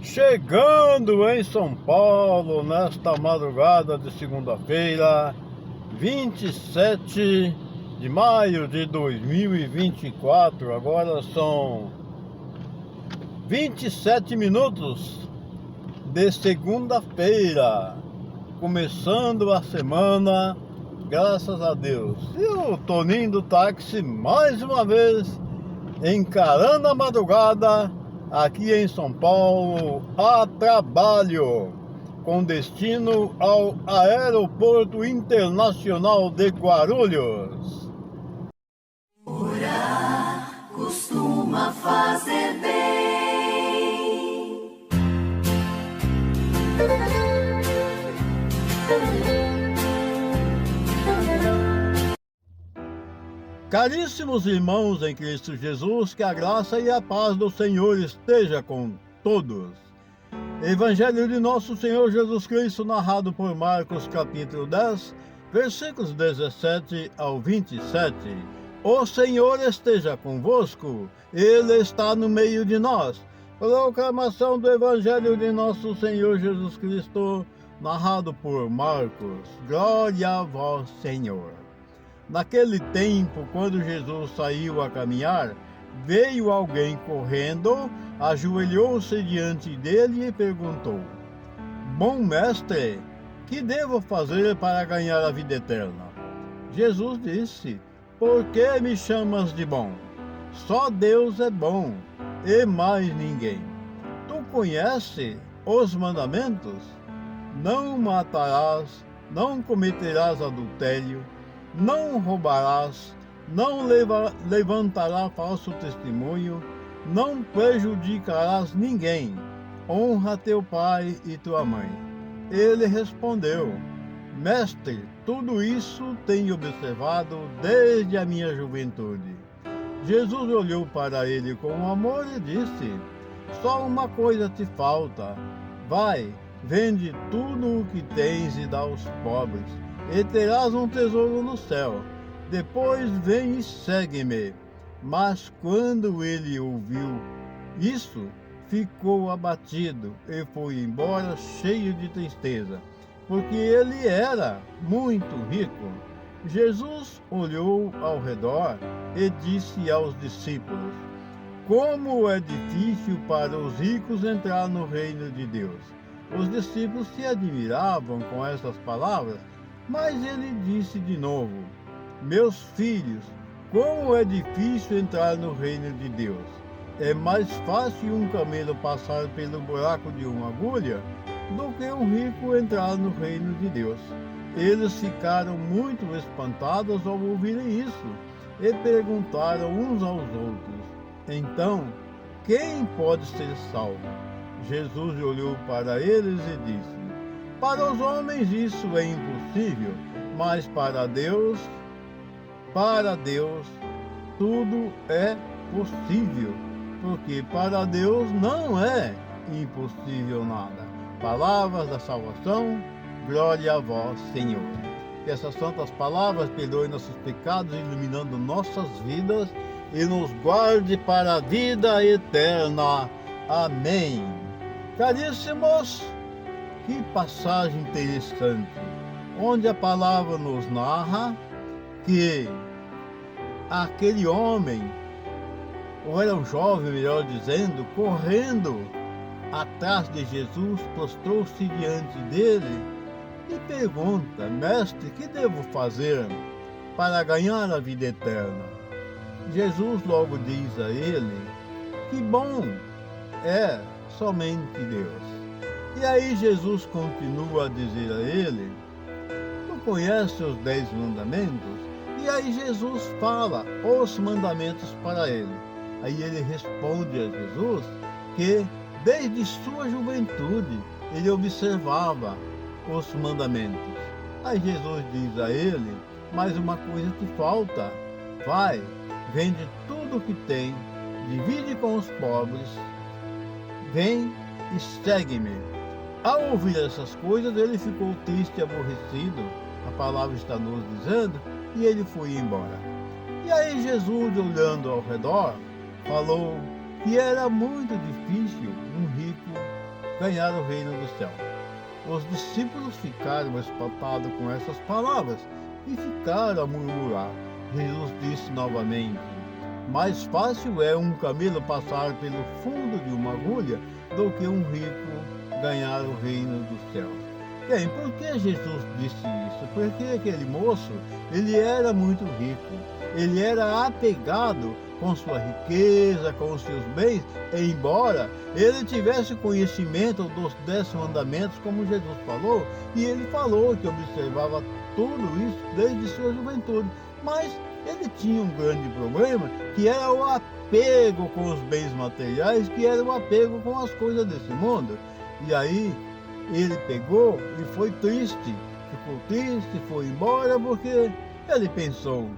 Chegando em São Paulo nesta madrugada de segunda-feira, 27 de maio de 2024. Agora são 27 minutos de segunda-feira, começando a semana, graças a Deus. E o Toninho do táxi, mais uma vez, encarando a madrugada aqui em São Paulo a trabalho, com destino ao Aeroporto Internacional de Guarulhos. Orar costuma fazer bem. Caríssimos irmãos em Cristo Jesus, que a graça e a paz do Senhor esteja com todos. Evangelho de nosso Senhor Jesus Cristo, narrado por Marcos, capítulo 10, versículos 17 ao 27. O Senhor esteja convosco, Ele está no meio de nós. Proclamação do Evangelho de nosso Senhor Jesus Cristo, narrado por Marcos. Glória a vós, Senhor. Naquele tempo, quando Jesus saiu a caminhar, veio alguém correndo, ajoelhou-se diante dele e perguntou: Bom mestre, que devo fazer para ganhar a vida eterna? Jesus disse: Por que me chamas de bom? Só Deus é bom, e mais ninguém. Tu conheces os mandamentos? Não matarás, não cometerás adultério, não roubarás, não levantarás falso testemunho, não prejudicarás ninguém. Honra teu pai e tua mãe. Ele respondeu: Mestre, tudo isso tenho observado desde a minha juventude. Jesus olhou para ele com amor e disse: Só uma coisa te falta. Vai, vende tudo o que tens e dá aos pobres, e terás um tesouro no céu. Depois vem e segue-me. Mas quando ele ouviu isso, ficou abatido e foi embora cheio de tristeza, porque ele era muito rico. Jesus olhou ao redor e disse aos discípulos: Como é difícil para os ricos entrar no reino de Deus. Os discípulos se admiravam com essas palavras, mas ele disse de novo: Meus filhos, como é difícil entrar no reino de Deus. É mais fácil um camelo passar pelo buraco de uma agulha do que um rico entrar no reino de Deus. Eles ficaram muito espantados ao ouvirem isso e perguntaram uns aos outros: Então, quem pode ser salvo? Jesus olhou para eles e disse: Para os homens isso é impossível, mas para Deus tudo é possível, porque para Deus não é impossível nada. Palavras da salvação, glória a vós, Senhor. Que essas santas palavras perdoem nossos pecados, iluminando nossas vidas e nos guarde para a vida eterna. Amém. Caríssimos, que passagem interessante, onde a palavra nos narra que aquele homem, ou era um jovem, melhor dizendo, correndo atrás de Jesus, prostrou-se diante dele e pergunta: Mestre, que devo fazer para ganhar a vida eterna? Jesus logo diz a ele: Que bom é somente Deus. E aí Jesus continua a dizer a ele: Tu conheces os 10 mandamentos? E aí Jesus fala os mandamentos para ele. Aí ele responde a Jesus que desde sua juventude ele observava os mandamentos. Aí Jesus diz a ele: Mas uma coisa te falta. Vai, vende tudo o que tem, divide com os pobres, vem e segue-me. Ao ouvir essas coisas, ele ficou triste e aborrecido, a palavra está nos dizendo, e ele foi embora. E aí Jesus, olhando ao redor, falou que era muito difícil um rico ganhar o reino do céu. Os discípulos ficaram espantados com essas palavras e ficaram a murmurar. Jesus disse novamente: mais fácil é um camelo passar pelo fundo de uma agulha do que um rico ganhar o reino dos céus. Bem, por que Jesus disse isso? Porque aquele moço, ele era muito rico, ele era apegado com sua riqueza, com os seus bens, embora ele tivesse conhecimento dos 10 mandamentos, como Jesus falou, e ele falou que observava tudo isso desde sua juventude, mas ele tinha um grande problema, que era o apego com os bens materiais, que era o apego com as coisas desse mundo. E aí ele pegou e foi triste, ficou triste, foi embora, porque ele pensou: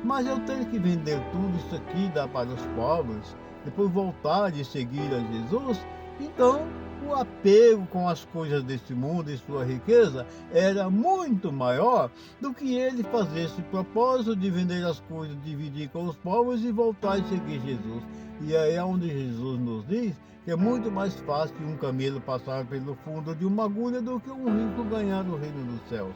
mas eu tenho que vender tudo isso aqui, dar para os pobres, depois voltar e seguir a Jesus. Então o apego com as coisas desse mundo e sua riqueza era muito maior do que ele fazer esse propósito de vender as coisas, dividir com os pobres e voltar e seguir Jesus. E aí é onde Jesus nos diz que é muito mais fácil um camelo passar pelo fundo de uma agulha do que um rico ganhar o reino dos céus.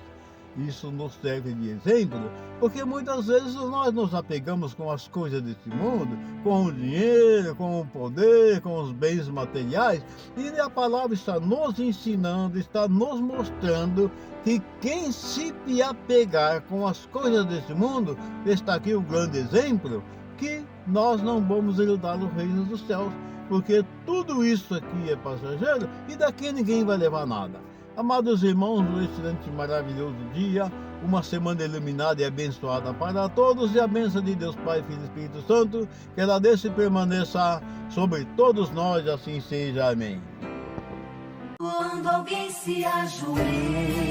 Isso nos serve de exemplo, porque muitas vezes nós nos apegamos com as coisas desse mundo, com o dinheiro, com o poder, com os bens materiais, e a palavra está nos ensinando, está nos mostrando que quem se apegar com as coisas desse mundo, está aqui o grande exemplo, que nós não vamos herdar o reino dos céus, porque tudo isso aqui é passageiro e daqui ninguém vai levar nada. Amados irmãos, um excelente e maravilhoso dia, uma semana iluminada e abençoada para todos, e a bênção de Deus Pai, Filho e Espírito Santo, que ela desça e permaneça sobre todos nós, assim seja. Amém. Quando alguém se ajoelha